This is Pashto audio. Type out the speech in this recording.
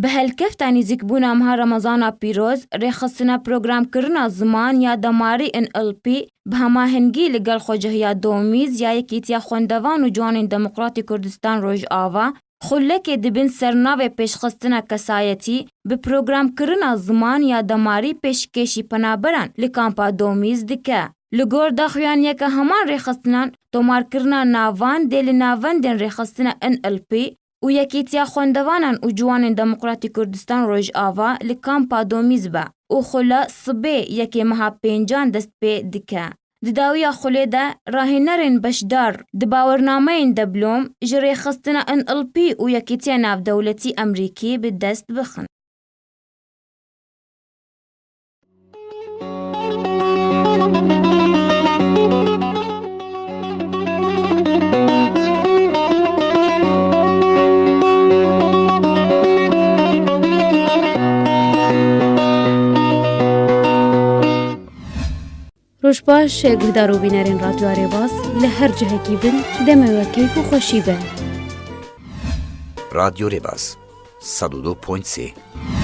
به هلکفتا نزیکبونا مها رمضانا پیروز ریخستنا پروگرام کرنا زمان یا دماری NLP به هماهنگی لگل خوجهیا دومیز یا یکیتیا خوندوان و جوان دموکراتی کردستان روژ آوا خلک دبن سرناو پیشخستنا کسایتی به پروگرام کرنا زمان یا دماری پیشکشی پنابران لکامپا دومیز دکه. لگور داخویان یک همان ریخستنان تومار کرنا ناوان دل ناوان دن ریخستنا NLP و یکیتیا خوندوانان و جوان دموکراتی کردستان روژ آوا لکامپا دومیز با و خلا صبه یکی مها پینجان دست پی دکه. دداویا خلی ده راهی نرین بشدار دباورنامه این دبلوم جری خستنا NLP و یکیتیا ناو دولتی امریکی به دست بخن. روش باش گهدارو بینرین رادیو ریواز لهر جهه کی بن دمه و کیف و خوشی به رادیو ریواز 102.3